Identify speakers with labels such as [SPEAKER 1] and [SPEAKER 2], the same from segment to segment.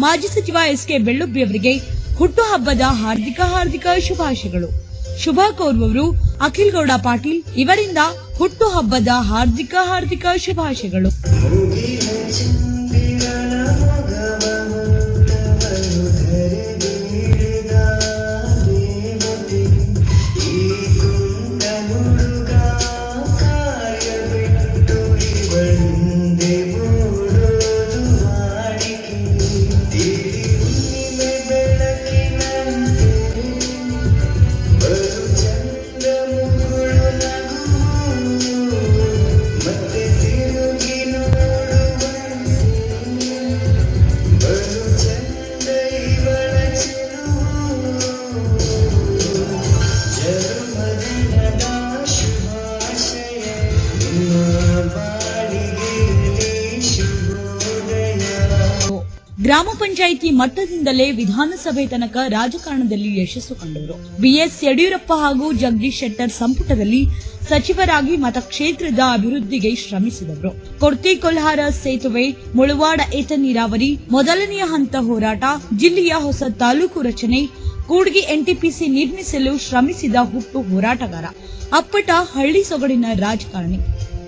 [SPEAKER 1] ಮಾಜಿ ಸಚಿವ ಎಸ್ಕೆ ಬೆಳ್ಳುಬ್ಬಿ ಅವರಿಗೆ ಹುಟ್ಟುಹಬ್ಬದ ಹಾರ್ದಿಕ ಶುಭಾಶಯಗಳು. ಶುಭ ಕೋರುವವರು ಅಖಿಲ್ ಗೌಡ ಪಾಟೀಲ್. ಇವರಿಂದ ಹುಟ್ಟುಹಬ್ಬದ ಹಾರ್ದಿಕ ಶುಭಾಶಯಗಳು. ಗ್ರಾಮ ಪಂಚಾಯಿತಿ ಮಟ್ಟದಿಂದಲೇ ವಿಧಾನಸಭೆ ತನಕ ರಾಜಕಾರಣದಲ್ಲಿ ಯಶಸ್ಸು ಕಂಡವರು. ಬಿಎಸ್ ಯಡಿಯೂರಪ್ಪ ಹಾಗೂ ಜಗದೀಶ್ ಶೆಟ್ಟರ್ ಸಂಪುಟದಲ್ಲಿ ಸಚಿವರಾಗಿ ಮತಕ್ಷೇತ್ರದ ಅಭಿವೃದ್ಧಿಗೆ ಶ್ರಮಿಸಿದವರು. ಕೊರ್ತಿ ಕೊಲ್ಹಾರ ಸೇತುವೆ, ಮುಳವಾಡ ಏತ ನೀರಾವರಿ, ಮೊದಲನೆಯ ಹಂತ ಹೋರಾಟ, ಜಿಲ್ಲೆಯ ಹೊಸ ತಾಲೂಕು ರಚನೆ, ಕೂಡ್ಗಿ ಎನ್ಟಿಪಿಸಿ ನಿರ್ಮಿಸಲು ಶ್ರಮಿಸಿದ ಹುಟ್ಟು ಹೋರಾಟಗಾರ, ಅಪ್ಪಟ ಹಳ್ಳಿ ಸೊಗಡಿನ ರಾಜಕಾರಣಿ.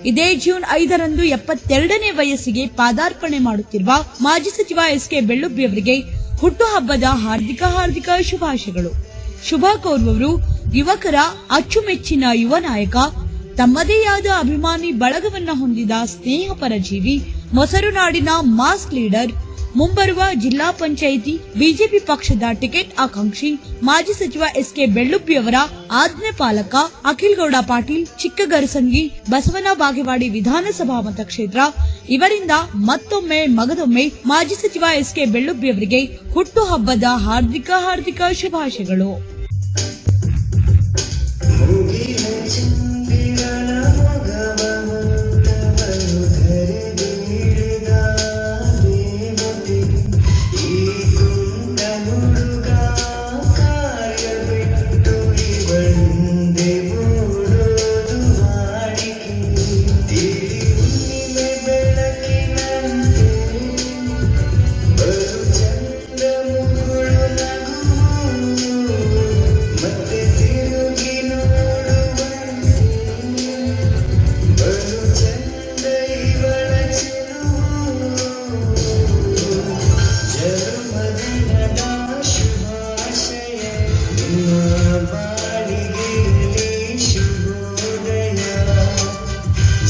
[SPEAKER 1] ಇದೇ ಜೂನ್ 5ರಂದು 72ನೇ ವಯಸ್ಸಿಗೆ ಪಾದಾರ್ಪಣೆ ಮಾಡುತ್ತಿರುವ ಮಾಜಿ ಸಚಿವ ಎಸ್ಕೆ ಬೆಳ್ಳುಬ್ಬಿ ಅವರಿಗೆ ಹುಟ್ಟುಹಬ್ಬದ ಹಾರ್ದಿಕ ಶುಭಾಶಯಗಳು. ಶುಭ ಕೋರುವವರು ಯುವಕರ ಅಚ್ಚುಮೆಚ್ಚಿನ ಯುವ ನಾಯಕ, ತಮ್ಮದೇ ಆದ ಅಭಿಮಾನಿ ಬಳಗವನ್ನ ಹೊಂದಿದ ಸ್ನೇಹಪರ ಜೀವಿ, ಮೊಸರುನಾಡಿನ ಮಾಸ್ ಲೀಡರ್, ಮುಂಬರುವ ಜಿಲ್ಲಾ ಪಂಚಾಯಿತಿ ಬಿಜೆಪಿ ಪಕ್ಷದ ಟಿಕೆಟ್ ಆಕಾಂಕ್ಷಿ ಮಾಜಿ ಸಚಿವ ಎಸ್ಕೆ ಬೆಳ್ಳುಬ್ಬಿ ಅವರ ಆಜ್ಞೆ ಪಾಲಕ ಅಖಿಲ್ ಗೌಡ ಪಾಟೀಲ್, ಚಿಕ್ಕಗರಸಂಗಿ, ಬಸವನ ಬಾಗೇವಾಡಿ ವಿಧಾನಸಭಾ ಮತಕ್ಷೇತ್ರ. ಇವರಿಂದ ಮತ್ತೊಮ್ಮೆ ಮಗದೊಮ್ಮೆ ಮಾಜಿ ಸಚಿವ ಎಸ್ಕೆ ಬೆಳ್ಳುಬ್ಬಿ ಅವರಿಗೆ ಹುಟ್ಟುಹಬ್ಬದ ಹಾರ್ದಿಕ ಶುಭಾಶಯಗಳು.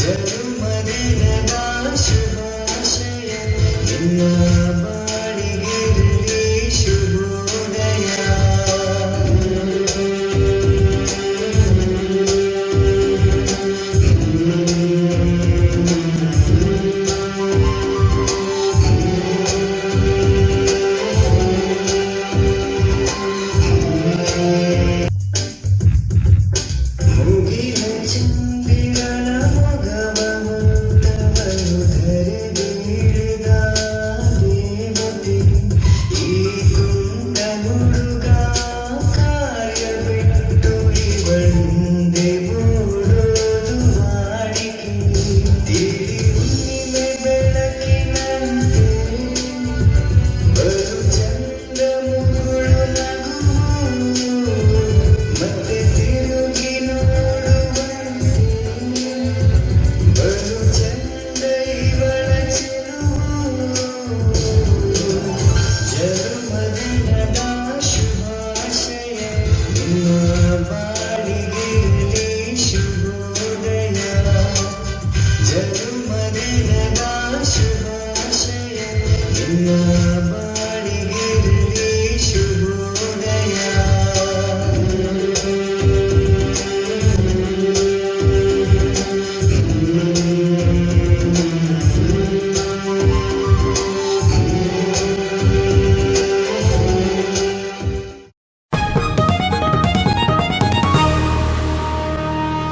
[SPEAKER 2] ಜನ್ಮದಿನದ ಶುಭಾಶಯ.